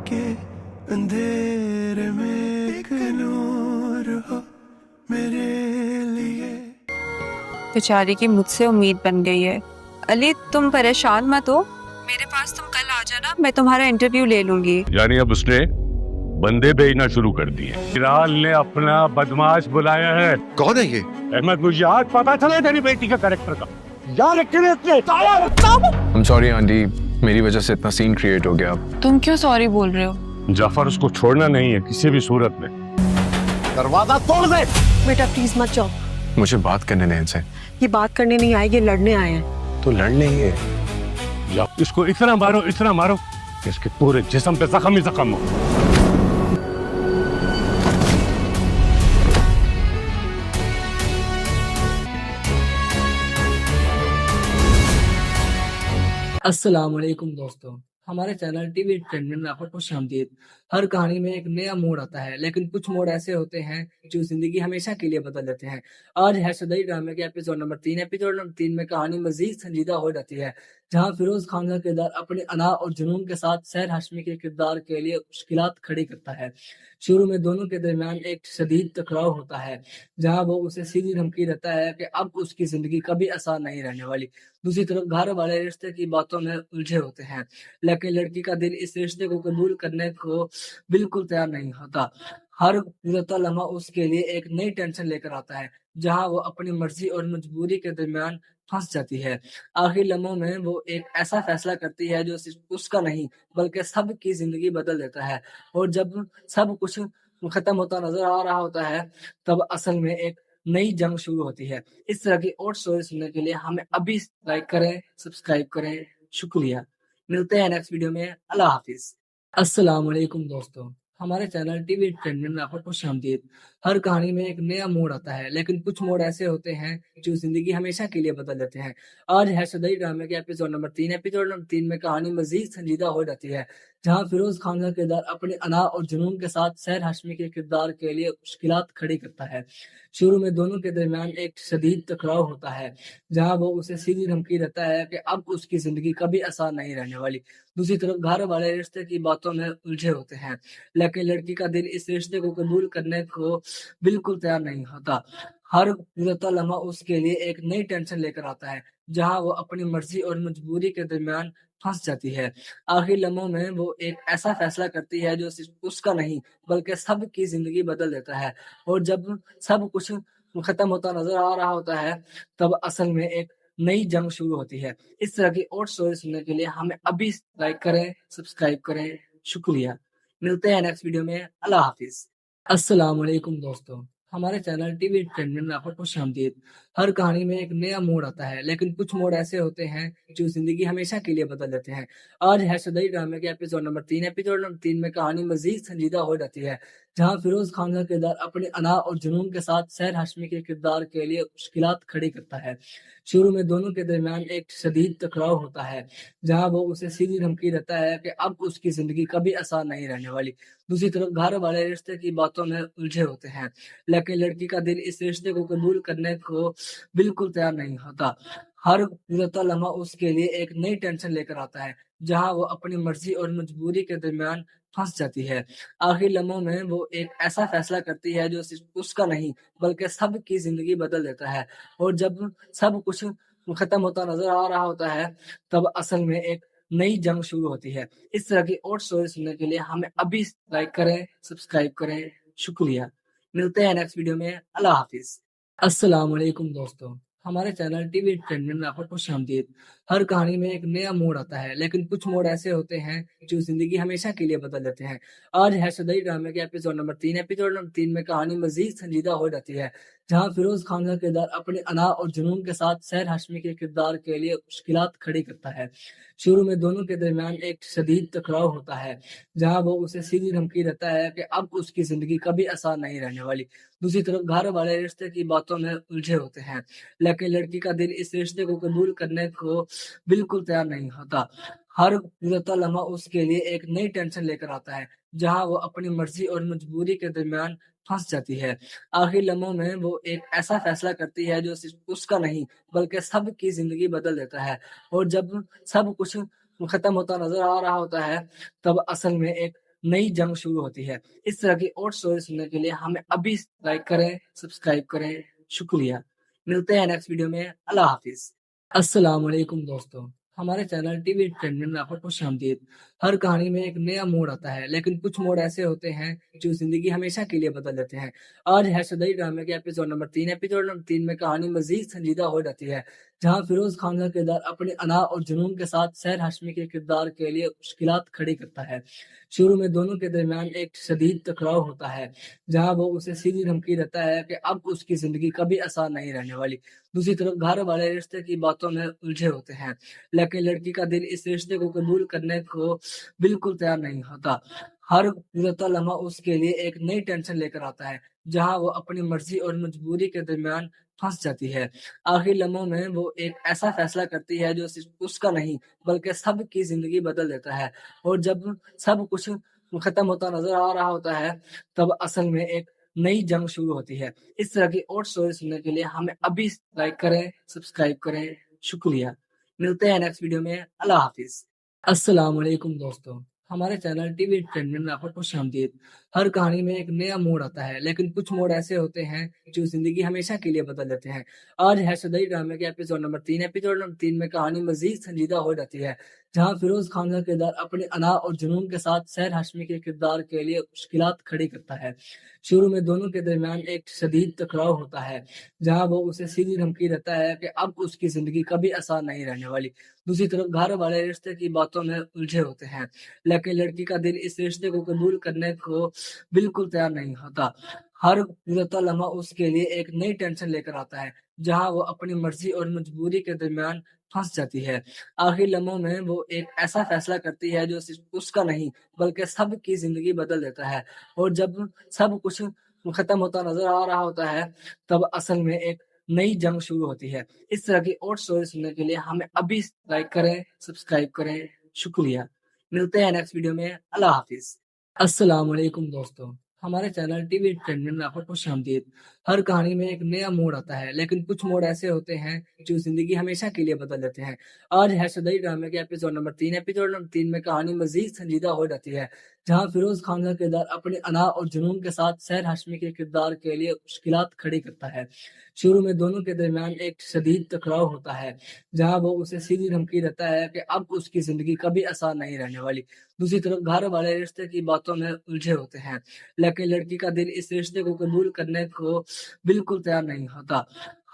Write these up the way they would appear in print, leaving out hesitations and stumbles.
के अंधेरे में एक नूर हो मेरे लिए। बेचारी की मुझसे उम्मीद बन गई है। अली तुम परेशान मत हो, मेरे पास तुम कल आ जाना, मैं तुम्हारा इंटरव्यू ले लूंगी। यानी अब उसने बंदे भेजना शुरू कर दिए। हिलाल ने अपना बदमाश बुलाया है। कौन है ये? अहमद, मुझे आज पता चला तेरी बेटी का कैरेक्टर का। यार I'm sorry आंटी, मेरी वजह से इतना सीन क्रिएट हो गया। तुम क्यों सॉरी बोल रहे हो? जाफर, उसको छोड़ना नहीं है किसी भी सूरत में। दरवाजा तोड़ दे। बेटा प्लीज मत जाओ, मुझे बात करने दें इनसे। ये बात करने नहीं आए, ये लड़ने आए हैं। तो लड़ने ही है। या इसको इतना मारो कि इसके पूरे जिस्म पे जख्म ही जख्म हो। अस्सलाम वालेकुम दोस्तों, हमारे चैनल टीवी ट्रेंड में आपको खुश आमदीद। हर कहानी में एक नया मोड़ आता है, लेकिन कुछ मोड़ ऐसे होते हैं जो जिंदगी हमेशा के लिए बदल देते हैं। आज है सदई ड्रामे के एपिसोड नंबर 3। एपिसोड नंबर 3 में कहानी मजीद संजीदा हो जाती है, जहां फिरोज खान का किरदार अपने अना और जुनून के साथ सहर हाशमी के किरदार के लिए मुश्किलात खड़ी करता है। शुरू में दोनों के दरमियान एक शदीद टकराव होता है, जहां वो उसे सीधी धमकी देता है कि अब उसकी जिंदगी कभी आसान नहीं रहने वाली। दूसरी तरफ घर वाले रिश्ते की बातों में उलझे होते हैं, लेकिन लड़की का दिल इस रिश्ते को कबूल करने को बिल्कुल तैयार नहीं होता। हर गुजरता लम्हा उसके लिए एक नई टेंशन लेकर आता है, जहां वो अपनी मर्जी और मजबूरी के दरमियान फंस जाती है। आखिरी लम्हों में वो एक ऐसा फैसला करती है जो सिर्फ उसका नहीं बल्कि सबकी जिंदगी बदल देता है। और जब सब कुछ खत्म होता नजर आ रहा होता है, तब असल में एक नई जंग शुरू होती है। इस तरह की और स्टोरी सुनने के लिए हमें अभी लाइक करें, सब्सक्राइब करें। शुक्रिया। मिलते हैं नेक्स्ट वीडियो में। अल्लाह हाफिज। अस्सलाम वालेकुम दोस्तों, हमारे चैनल टीवी ट्रेंड में आपको खुश आमदीद। हर कहानी में एक नया मोड़ आता है, लेकिन कुछ मोड़ ऐसे होते हैं जो जिंदगी हमेशा के लिए बदल देते हैं। आज है सदई ड्रामे के एपिसोड नंबर 3। एपिसोड नंबर 3 में कहानी मजीद संजीदा हो जाती है, जहां फिरोज खान का किरदार अपने अना और जुनून के साथ सहर हाशमी के किरदार के लिए मुश्किलात खड़ी करता है। शुरू में दोनों के दरमियान एक शदीद टकराव होता है, जहां वो उसे सीधी धमकी देता है कि अब उसकी जिंदगी कभी आसान नहीं रहने वाली। दूसरी तरफ घर वाले रिश्ते की बातों में उलझे होते हैं, लेकिन लड़की का दिल इस रिश्ते को कबूल करने को बिल्कुल तैयार नहीं होता। हर गुजरता लम्हा उसके लिए एक नई टेंशन लेकर आता है, जहां वो अपनी मर्जी और मजबूरी के दरमियान फंस जाती है। आखिरी लम्हों में वो एक ऐसा फैसला करती है जो सिर्फ उसका नहीं बल्कि सबकी जिंदगी बदल देता है। और जब सब कुछ खत्म होता नजर आ रहा होता है, तब असल में एक नई जंग शुरू होती है। इस तरह की और स्टोरी सुनने के लिए हमें अभी लाइक करें, सब्सक्राइब करें। शुक्रिया। मिलते हैं नेक्स्ट वीडियो में। अल्लाह हाफिज। अस्सलाम वालेकुम दोस्तों, हमारे चैनल टीवी ट्रेंड में आपको खुश आमदीद। हर कहानी में एक नया मोड़ आता है, लेकिन कुछ मोड़ ऐसे होते हैं जो जिंदगी हमेशा के लिए बदल देते हैं। आज है सदई ड्रामे के एपिसोड नंबर 3। एपिसोड नंबर 3 में कहानी मजीद संजीदा हो जाती है, जहां फिरोज खान का किरदार अपने अना और जुनून के साथ सहर हाशमी के किरदार के लिए मुश्किलात खड़ी करता है। शुरू में दोनों के दरमियान एक शदीद टकराव होता है, जहां वो उसे सीधी धमकी देता है कि अब उसकी जिंदगी कभी आसान नहीं रहने वाली। दूसरी तरफ घर वाले रिश्ते की बातों में उलझे होते हैं, लेकिन लड़की का दिल इस रिश्ते को कबूल करने को बिल्कुल तैयार नहीं होता। हर गुजरता लम्हा उसके लिए एक नई टेंशन लेकर आता है, जहां वो अपनी मर्जी और मजबूरी के दरमियान फंस जाती है। आखिरी लम्हों में वो एक ऐसा फैसला करती है जो सिर्फ उसका नहीं बल्कि सबकी जिंदगी बदल देता है। और जब सब कुछ खत्म होता नजर आ रहा होता है, तब असल में एक नई जंग शुरू होती है। इस तरह की और स्टोरी सुनने के लिए हमें अभी लाइक करें, सब्सक्राइब करें। शुक्रिया। मिलते हैं नेक्स्ट वीडियो में। अल्लाह हाफिज। अस्सलाम वालेकुम दोस्तों, हमारे चैनल टीवी ट्रेंड में आपको खुश आमदीद। हर कहानी में एक नया मोड़ आता है, लेकिन कुछ मोड़ ऐसे होते हैं जो जिंदगी हमेशा के लिए बदल देते हैं। आज है सदई ड्रामे के एपिसोड नंबर 3। एपिसोड नंबर 3 में कहानी मजीद संजीदा हो जाती है, जहां फिरोज खान का किरदार अपने अना और जुनून के साथ सहर हाशमी के किरदार के लिए मुश्किलात खड़ी करता है। शुरू में दोनों के दरमियान एक शदीद टकराव होता है, जहां वो उसे सीधी धमकी देता है कि अब उसकी जिंदगी कभी आसान नहीं रहने वाली। दूसरी तरफ घर वाले रिश्ते की बातों में उलझे होते हैं, लेकिन लड़की का दिल इस रिश्ते को कबूल करने को बिल्कुल तैयार नहीं होता। हर गुजरता लम्हा उसके लिए एक नई टेंशन लेकर आता है, जहां वो अपनी मर्जी और मजबूरी के दरमियान फंस जाती है। आखिरी लम्हों में वो एक ऐसा फैसला करती है जो सिर्फ उसका नहीं बल्कि सबकी जिंदगी बदल देता है। और जब सब कुछ खत्म होता नजर आ रहा होता है, तब असल में एक नई जंग शुरू होती है। इस तरह की और स्टोरी सुनने के लिए हमें अभी लाइक करें, सब्सक्राइब करें। शुक्रिया। मिलते हैं नेक्स्ट वीडियो में। अल्लाह हाफिज। अस्सलाम वालेकुम दोस्तों, हमारे चैनल टीवी ट्रेंड में आपको खुश आमदीद। हर कहानी में एक नया मोड़ आता है, लेकिन कुछ मोड़ ऐसे होते हैं जो जिंदगी हमेशा के लिए बदल देते हैं। आज है सदई ड्रामे के एपिसोड नंबर 3। एपिसोड नंबर 3 में कहानी मजीद संजीदा हो जाती है, जहां फिरोज खान का किरदार अपने अना और जुनून के साथ सहर हाशमी के किरदार के लिए मुश्किलात खड़ी करता है। शुरू में दोनों के दरमियान एक शदीद टकराव होता है, जहां वो उसे सीधी धमकी देता है कि अब उसकी जिंदगी कभी आसान नहीं रहने वाली। दूसरी तरफ घर वाले रिश्ते की बातों में उलझे होते हैं, लेकिन लड़की का दिल इस रिश्ते को कबूल करने को बिल्कुल तैयार नहीं होता। हर गुजरता लम्हा उसके लिए एक नई टेंशन लेकर आता है, जहां वो अपनी मर्जी और मजबूरी के दरमियान फंस जाती है। आखिरी लम्हों में वो एक ऐसा फैसला करती है जो सिर्फ उसका नहीं बल्कि सबकी जिंदगी बदल देता है। और जब सब कुछ खत्म होता नजर आ रहा होता है, तब असल में एक नई जंग शुरू होती है। इस तरह की और स्टोरी सुनने के लिए हमें अभी लाइक करें, सब्सक्राइब करें। शुक्रिया। मिलते हैं नेक्स्ट वीडियो में। अल्लाह हाफिज। अस्सलाम वालेकुम दोस्तों, हमारे चैनल टीवी ट्रेंड में आपको खुश आमदीद। हर कहानी में एक नया मोड़ आता है, लेकिन कुछ मोड़ ऐसे होते हैं जो जिंदगी हमेशा के लिए बदल देते हैं। आज है सदई ड्रामे के एपिसोड नंबर 3। एपिसोड नंबर 3 में कहानी मजीद संजीदा हो जाती है, जहां फिरोज खान का किरदार अपने अना और जुनून के साथ सहर हाशमी के किरदार के लिए मुश्किलात खड़ी करता है। शुरू में दोनों के दरमियान एक शदीद टकराव होता है, जहां वो उसे सीधी धमकी देता है कि अब उसकी जिंदगी कभी आसान नहीं रहने वाली। दूसरी तरफ घर वाले रिश्ते की बातों में उलझे होते हैं, लेकिन लड़की का दिल इस रिश्ते को कबूल करने को बिल्कुल तैयार नहीं होता। हर गुजरता लम्हा उसके लिए एक नई टेंशन लेकर आता है, जहां वो अपनी मर्जी और मजबूरी के दरमियान फंस जाती है। आखिरी लम्हों में वो एक ऐसा फैसला करती है जो सिर्फ उसका नहीं बल्कि सबकी जिंदगी बदल देता है। और जब सब कुछ खत्म होता नजर आ रहा होता है, तब असल में एक नई जंग शुरू होती है। इस तरह की और स्टोरी सुनने के लिए हमें अभी लाइक करें, सब्सक्राइब करें। शुक्रिया। मिलते हैं नेक्स्ट वीडियो में। अल्लाह हाफिज। अस्सलाम वालेकुम दोस्तों, हमारे चैनल टीवी ट्रेंड में आपको खुश आमदीद। हर कहानी में एक नया मोड़ आता है, लेकिन कुछ मोड़ ऐसे होते हैं जो जिंदगी हमेशा के लिए बदल देते हैं। आज है सदई ड्रामे के एपिसोड नंबर 3। एपिसोड नंबर 3 में कहानी मजीद संजीदा हो जाती है, जहां फिरोज खान का किरदार अपने अना और जुनून के साथ सहर हाशमी के किरदार के लिए मुश्किलात खड़ी करता है। शुरू में दोनों के दरमियान एक शदीद टकराव होता है, जहां वो उसे सीधी धमकी देता है कि अब उसकी जिंदगी कभी आसान नहीं रहने वाली। दूसरी तरफ घर वाले रिश्ते की बातों में उलझे होते हैं, लेकिन लड़की का दिल इस रिश्ते को कबूल करने को बिल्कुल तैयार नहीं होता।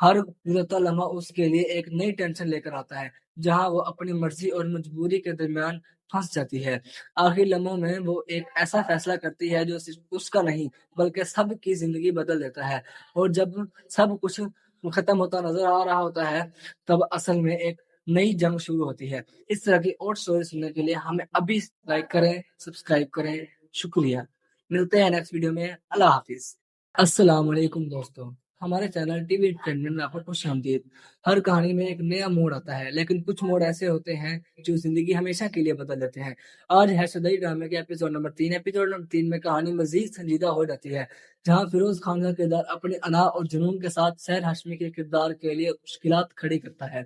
हर गुजरता लम्हा उसके लिए एक नई टेंशन लेकर आता है, जहां वो अपनी मर्जी और मजबूरी के दरमियान फंस जाती है। आखिरी लम्हों में वो एक ऐसा फैसला करती है जो सिर्फ उसका नहीं बल्कि सबकी जिंदगी बदल देता है। और जब सब कुछ खत्म होता नजर आ रहा होता है, तब असल में एक नई जंग शुरू होती है। इस तरह की और स्टोरी सुनने के लिए हमें अभी लाइक करें, सब्सक्राइब करें। शुक्रिया। मिलते हैं नेक्स्ट वीडियो में। अल्लाह हाफिज। अस्सलाम वालेकुम दोस्तों, हमारे चैनल टीवी ट्रेंड में आपको खुश आमदीद। हर कहानी में एक नया मोड़ आता है, लेकिन कुछ मोड़ ऐसे होते हैं जो जिंदगी हमेशा के लिए बदल देते हैं। आज है सदई ड्रामे के एपिसोड नंबर 3। एपिसोड नंबर 3 में कहानी मजीद संजीदा हो जाती है, जहां फिरोज खान का किरदार अपने अना और जुनून के साथ सहर हाशमी के किरदार के लिए मुश्किलात खड़ी करता है।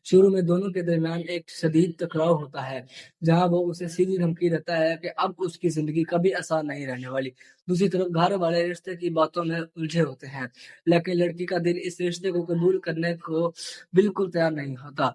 शुरू में दोनों के दरमियान एक शदीद टकराव होता है, जहां वो उसे सीधी धमकी देता है कि अब उसकी जिंदगी कभी आसान नहीं रहने वाली। दूसरी तरफ घर वाले रिश्ते की बातों में उलझे होते हैं, लेकिन लड़की का दिल इस रिश्ते को कबूल करने को बिल्कुल तैयार नहीं होता।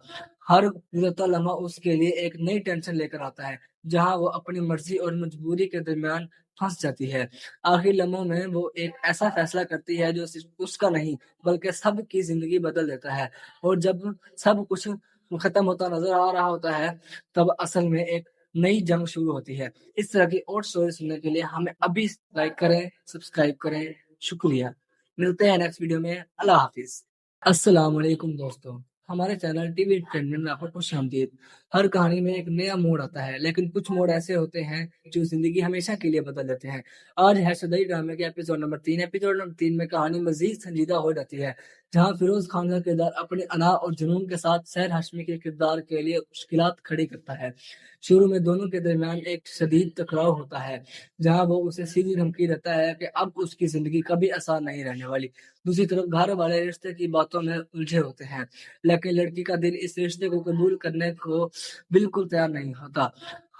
हर गुजरता लम्हा उसके लिए एक नई टेंशन लेकर आता है, जहां वो अपनी मर्जी और मजबूरी के दरमियान फंस जाती है। आखिरी लम्हों में वो एक ऐसा फैसला करती है जो सिर्फ उसका नहीं बल्कि सबकी जिंदगी बदल देता है। और जब सब कुछ खत्म होता नजर आ रहा होता है, तब असल में एक नई जंग शुरू होती है। इस तरह की और स्टोरी सुनने के लिए हमें अभी लाइक करें, सब्सक्राइब करें। शुक्रिया। मिलते हैं नेक्स्ट वीडियो में। अल्लाह हाफिज। अस्सलाम वालेकुम दोस्तों, हमारे चैनल टीवी ट्रेंड में आपको खुश आमदीद। हर कहानी में एक नया मोड़ आता है, लेकिन कुछ मोड़ ऐसे होते हैं जो जिंदगी हमेशा के लिए बदल देते हैं। आज है सदई ड्रामे के एपिसोड नंबर 3। एपिसोड नंबर 3 में कहानी मजीद संजीदा हो जाती है, जहां फिरोज खान का किरदार अपने अना और जुनून के साथ सहर हाशमी के किरदार के लिए मुश्किलात खड़ी करता है। शुरू में दोनों के दरमियान एक शदीद टकराव होता है, जहां वो उसे सीधी धमकी देता है कि अब उसकी जिंदगी कभी आसान नहीं रहने वाली। दूसरी तरफ घर वाले रिश्ते की बातों में उलझे होते हैं, लेकिन लड़की का दिल इस रिश्ते को कबूल करने को बिल्कुल तैयार नहीं होता।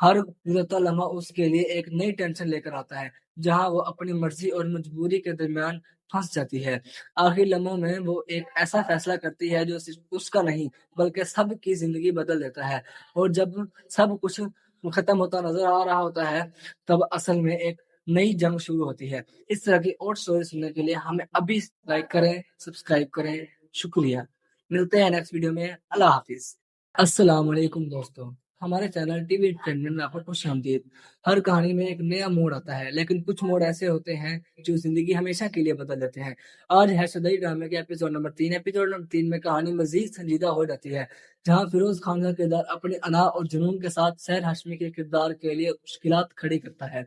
हर गुजरता लम्हा उसके लिए एक नई टेंशन लेकर आता है, जहां वो अपनी मर्जी और मजबूरी के दरमियान फंस जाती है। आखिरी लम्हों में वो एक ऐसा फैसला करती है जो सिर्फ उसका नहीं बल्कि सबकी जिंदगी बदल देता है। और जब सब कुछ खत्म होता नजर आ रहा होता है, तब असल में एक नई जंग शुरू होती है। इस तरह की और स्टोरी सुनने के लिए हमें अभी लाइक करें, सब्सक्राइब करें। शुक्रिया। मिलते हैं नेक्स्ट वीडियो में। अल्लाह हाफिज। अस्सलाम वालेकुम दोस्तों, हमारे चैनल टीवी एंटरटेनमेंट में आपको खुशामदीद। हर कहानी में एक नया मोड़ आता है, लेकिन कुछ मोड़ ऐसे होते हैं जो जिंदगी हमेशा के लिए बदल देते हैं। आज है सदई ड्रामे के एपिसोड नंबर 3। एपिसोड नंबर 3 में कहानी मजीद संजीदा हो जाती है, जहां फिरोज खान का किरदार अपने अना और जुनून के साथ सहर हाशमी के किरदार के लिए मुश्किलात खड़ी करता है।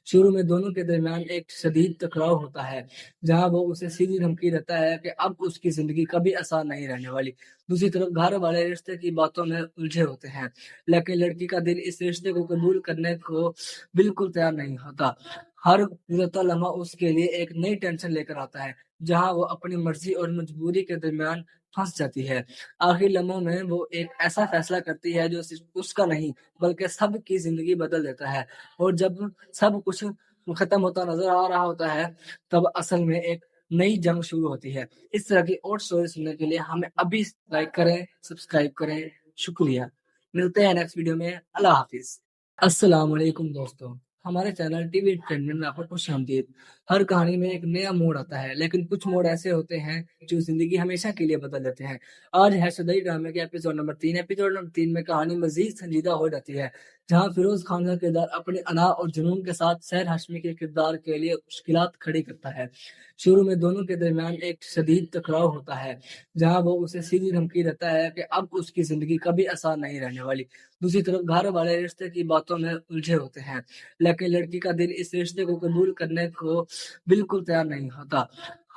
शुरू में दोनों के दरमियान एक शदीद टकराव होता है, जहां वो उसे सीधी धमकी देता है कि अब उसकी जिंदगी कभी आसान नहीं रहने वाली। दूसरी तरफ घर वाले रिश्ते की बातों में उलझे होते हैं, लेकिन लड़की का दिल इस रिश्ते को कबूल करने को बिल्कुल तैयार नहीं होता। हर गुजरता लम्हा उसके लिए एक नई टेंशन लेकर आता है, जहां वो अपनी मर्जी और मजबूरी के दरमियान फंस जाती है। आखिरी लम्हों में वो एक ऐसा फैसला करती है जो सिर्फ उसका नहीं बल्कि सबकी जिंदगी बदल देता है। और जब सब कुछ खत्म होता नजर आ रहा होता है, तब असल में एक नई जंग शुरू होती है। इस तरह की और स्टोरी सुनने के लिए हमें अभी लाइक करें, सब्सक्राइब करें। शुक्रिया। मिलते हैं नेक्स्ट वीडियो में। अल्लाह हाफिज। अस्सलाम वालेकुम दोस्तों, हमारे चैनल टीवी एंटरटेनमेंट में आपको खुशामदीद। हर कहानी में एक नया मोड़ आता है, लेकिन कुछ मोड़ ऐसे होते हैं जो जिंदगी हमेशा के लिए बदल देते हैं। आज है सदई ड्रामे के एपिसोड नंबर 3। एपिसोड नंबर 3 में कहानी मजीद संजीदा हो जाती है, जहां फिरोज खान का किरदार अपने अना और जुनून के साथ सहर हाशमी के किरदार के लिए मुश्किलात खड़ी करता है। शुरू में दोनों के दरमियान एक शदीद टकराव होता है, जहां वो उसे सीधी धमकी देता है कि अब उसकी जिंदगी कभी आसान नहीं रहने वाली। दूसरी तरफ घर वाले रिश्ते की बातों में उलझे होते हैं, लेकिन लड़की का दिल इस रिश्ते को कबूल करने को बिल्कुल तैयार नहीं होता।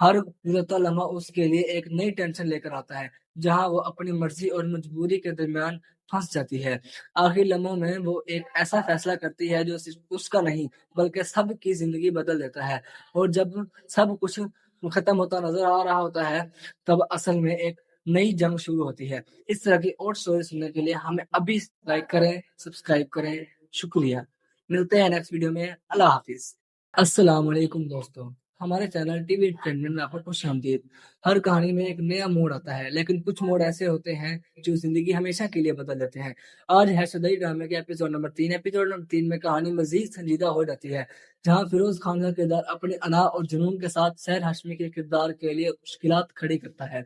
हर गुजरता लम्हा उसके लिए एक नई टेंशन लेकर आता है, जहां वो अपनी मर्जी और मजबूरी के दरमियान फंस जाती है। आखिरी लम्हों में वो एक ऐसा फैसला करती है जो सिर्फ उसका नहीं बल्कि सबकी जिंदगी बदल देता है। और जब सब कुछ खत्म होता नजर आ रहा होता है, तब असल में एक नई जंग शुरू होती है। इस तरह की और स्टोरी सुनने के लिए हमें अभी लाइक करें, सब्सक्राइब करें। शुक्रिया। मिलते हैं नेक्स्ट वीडियो में। अल्लाह हाफिज। अस्सलाम वालेकुम दोस्तों, हमारे चैनल टीवी एंटरटेनमेंट में आपको खुशामदीद। हर कहानी में एक नया मोड़ आता है, लेकिन कुछ मोड़ ऐसे होते हैं जो जिंदगी हमेशा के लिए बदल देते हैं। आज है सदई ड्रामे के एपिसोड नंबर 3। एपिसोड नंबर 3 में कहानी मजीद संजीदा हो जाती है, जहां फिरोज खान का किरदार अपने अना और जुनून के साथ सहर हाशमी के किरदार के लिए मुश्किलात खड़ी करता है।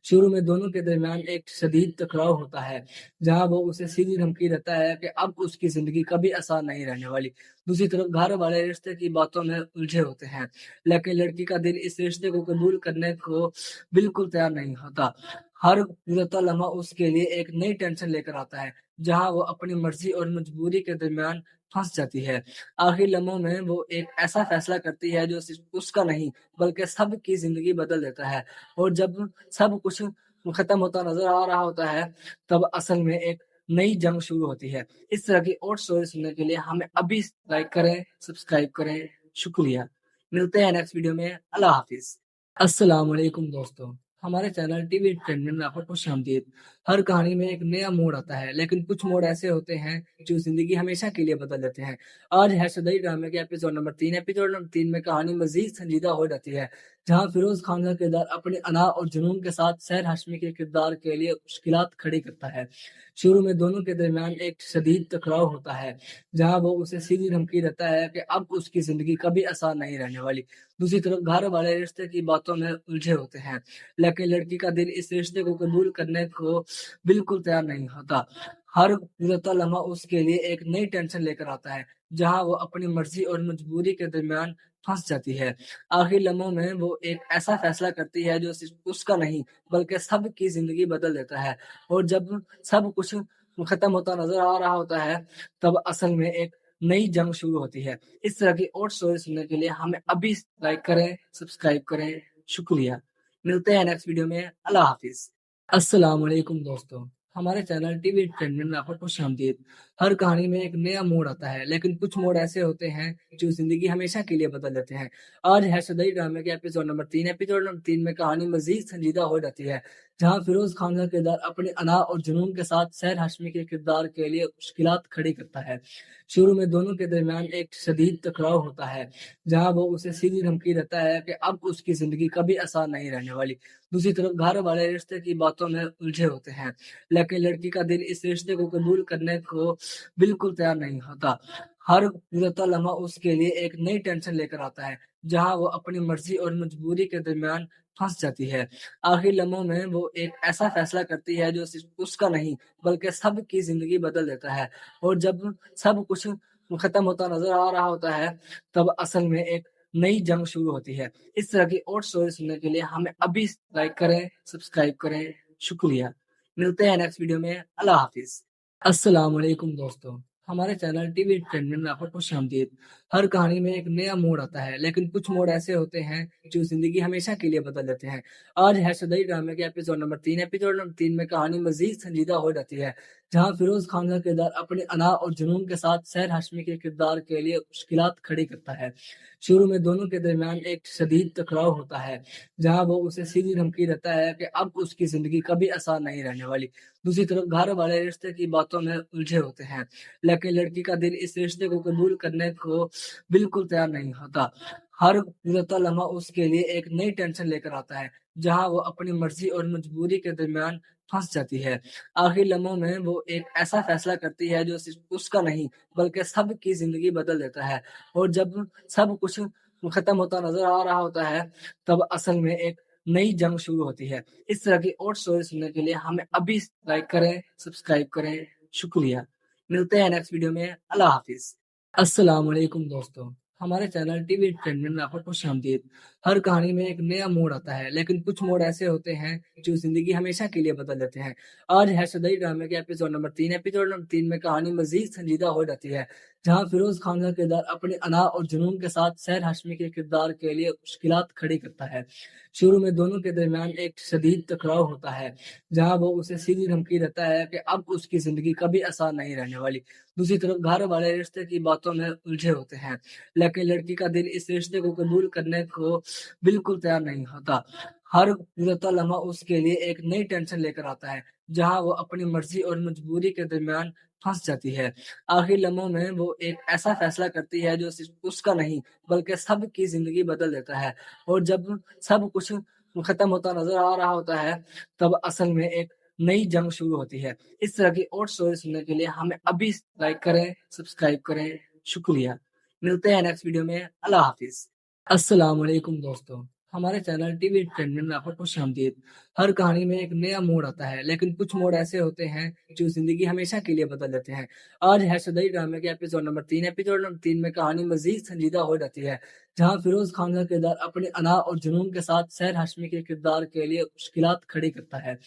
शुरू में दोनों के दरमियान एक शदीद टकराव होता है, जहां वो उसे सीधी धमकी देता है कि अब उसकी जिंदगी कभी आसान नहीं रहने वाली। दूसरी तरफ घर वाले रिश्ते की बातों में उलझे होते हैं, लेकिन लड़की का दिल इस रिश्ते को कबूल करने को बिल्कुल तैयार नहीं होता। हर गुजरता लम्हा उसके लिए एक नई टेंशन लेकर आता है, जहां वो अपनी मर्जी और मजबूरी के दरमियान फंस जाती है। आखिरी लम्हों में वो एक ऐसा फैसला करती है जो सिर्फ उसका नहीं बल्कि सबकी जिंदगी बदल देता है। और जब सब कुछ खत्म होता नजर आ रहा होता है, तब असल में एक नई जंग शुरू होती है। इस तरह की और स्टोरी सुनने के लिए हमें अभी लाइक करें, सब्सक्राइब करें। शुक्रिया। मिलते हैं नेक्स्ट वीडियो में। अल्लाह हाफिज। अस्सलाम वालेकुम दोस्तों, हमारे चैनल टीवी एंटरटेनमेंट में आपको खुशामदीद। हर कहानी में एक नया मोड़ आता है, लेकिन कुछ मोड़ ऐसे होते हैं जो जिंदगी हमेशा के लिए बदल देते हैं। आज है सदई ड्रामे के एपिसोड नंबर 3। एपिसोड नंबर 3 में कहानी मजीद संजीदा हो जाती है, जहां फिरोज खान का किरदार अपने अना और जुनून के साथ सहर हाशमी के किरदार के लिए मुश्किलात खड़ी करता है। शुरू में दोनों के दरमियान एक शदीद टकराव होता है, जहां वो उसे सीधी धमकी देता है कि अब उसकी जिंदगी कभी आसान नहीं रहने वाली। दूसरी तरफ घर वाले रिश्ते की बातों में उलझे होते हैं, लेकिन लड़की का दिल इस रिश्ते को कबूल करने को बिल्कुल तैयार नहीं होता। हर गुजरता लम्हा उसके लिए एक नई टेंशन लेकर आता है, जहां वो अपनी मर्जी और मजबूरी के दरमियान फंस जाती है। आखिरी लम्हों में वो एक ऐसा फैसला करती है जो सिर्फ उसका नहीं बल्कि सबकी जिंदगी बदल देता है। और जब सब कुछ खत्म होता नजर आ रहा होता है, तब असल में एक नई जंग शुरू होती है। इस तरह की और स्टोरी सुनने के लिए हमें अभी लाइक करें, सब्सक्राइब करें। शुक्रिया। मिलते हैं नेक्स्ट वीडियो में। अल्लाह हाफिज। अस्सलाम वालेकुम दोस्तों, हमारे चैनल टीवी एंटरटेनमेंट में आपको खुशामदीद। हर कहानी में एक नया मोड़ आता है, लेकिन कुछ मोड़ ऐसे होते हैं जो जिंदगी हमेशा के लिए बदल देते हैं। आज है सदई ड्रामे के एपिसोड नंबर 3। एपिसोड नंबर 3 में कहानी मजीद संजीदा हो जाती है, जहां फिरोज खान का किरदार अपने अना और जुनून के साथ सहर हाशमी के किरदार के लिए मुश्किलात खड़ी करता है। शुरू में दोनों के दरमियान एक शदीद टकराव होता है, जहां वो उसे सीधी धमकी देता है कि अब उसकी जिंदगी कभी आसान नहीं रहने वाली। दूसरी तरफ घर वाले रिश्ते की बातों में उलझे होते हैं, लेकिन लड़की का दिल इस रिश्ते को कबूल करने को बिल्कुल तैयार नहीं होता। हर गुजरता लम्हा उसके लिए एक नई टेंशन लेकर आता है, जहां वो अपनी मर्जी और मजबूरी के दरमियान फंस जाती है। आखिरी लम्हों में वो एक ऐसा फैसला करती है जो सिर्फ उसका नहीं बल्कि सबकी जिंदगी बदल देता है। और जब सब कुछ खत्म होता नजर आ रहा होता है, तब असल में एक नई जंग शुरू होती है। इस तरह की और स्टोरी सुनने के लिए हमें अभी लाइक करें, सब्सक्राइब करें। शुक्रिया। मिलते हैं नेक्स्ट वीडियो में। अल्लाह हाफिज। अस्सलाम वालेकुम दोस्तों, हमारे चैनल टीवी एंटरटेनमेंट में आपको खुशामदीद। हर कहानी में एक नया मोड़ आता है, लेकिन कुछ मोड़ ऐसे होते हैं जो जिंदगी हमेशा के लिए बदल देते हैं। आज है सदई ड्रामे के एपिसोड नंबर 3। एपिसोड नंबर 3 में कहानी मजीद संजीदा हो जाती है, जहां फिरोज खान का किरदार अपने अना और जुनून के साथ सहर हाशमी के किरदार के लिए मुश्किलात खड़ी करता है। शुरू में दोनों के दरमियान एक शदीद टकराव होता है, जहां वो उसे सीधी धमकी देता है कि अब उसकी जिंदगी कभी आसान नहीं रहने वाली। दूसरी तरफ घर वाले रिश्ते की बातों में उलझे होते हैं, लेकिन लड़की का दिल इस रिश्ते को कबूल करने को बिल्कुल तैयार नहीं होता। हर गुजरता लम्हा उसके लिए एक नई टेंशन लेकर आता है, जहां वो अपनी मर्जी और मजबूरी के दरमियान फंस जाती है। आखिरी लम्हों में वो एक ऐसा फैसला करती है जो सिर्फ उसका नहीं बल्कि सबकी जिंदगी बदल देता है। और जब सब कुछ खत्म होता नजर आ रहा होता है, तब असल में एक नई जंग शुरू होती है। इस तरह की और स्टोरी सुनने के लिए हमें अभी लाइक करें, सब्सक्राइब करें। शुक्रिया। मिलते हैं नेक्स्ट वीडियो में। अल्लाह हाफिज। अस्सलाम वालेकुम दोस्तों, हमारे चैनल टीवी एंटरटेनमेंट में आपको खुशामदीद। हर कहानी में एक नया मोड़ आता है, लेकिन कुछ मोड़ ऐसे होते हैं जो जिंदगी हमेशा के लिए बदल देते हैं। आज है सदई ड्रामे के एपिसोड नंबर 3। एपिसोड नंबर 3 में कहानी मजीद संजीदा हो जाती है, जहां फिरोज खान का किरदार अपने अना और जुनून के साथ सहर हाशमी के किरदार के लिए मुश्किलात खड़ी करता है। शुरू में दोनों के दरमियान एक शदीद टकराव होता है, जहां वो उसे सीधी धमकी देता है कि अब उसकी जिंदगी कभी आसान नहीं रहने वाली। दूसरी तरफ घर वाले रिश्ते की बातों में उलझे होते हैं, लेकिन लड़की का दिल इस रिश्ते को कबूल करने को बिल्कुल तैयार नहीं होता। हर गुजरता लम्हा उसके लिए एक नई टेंशन लेकर आता है, जहां वो अपनी मर्जी और मजबूरी के दरमियान फंस जाती है। आखिरी लम्हों में वो एक ऐसा फैसला करती है जो सिर्फ उसका नहीं बल्कि सबकी जिंदगी बदल देता है। और जब सब कुछ खत्म होता नजर आ रहा होता है, तब असल में एक नई जंग शुरू होती है। इस तरह की और स्टोरी सुनने के लिए हमें अभी लाइक करें, सब्सक्राइब करें। शुक्रिया। मिलते हैं नेक्स्ट वीडियो में। अल्लाह हाफिज। अस्सलाम वालेकुम दोस्तों, हमारे चैनल टीवी एंटरटेनमेंट में आपको खुशामदीद। हर कहानी में एक नया मोड़ आता है, लेकिन कुछ मोड़ ऐसे होते हैं जो जिंदगी हमेशा के लिए बदल देते हैं। आज है सदई ड्रामे के एपिसोड नंबर 3। एपिसोड नंबर 3 में कहानी मजीद संजीदा हो जाती है, जहां फिरोज खान का किरदार अपने अना और जुनून के साथ सहर हाशमी के किरदार के लिए मुश्किलात खड़ी करता है।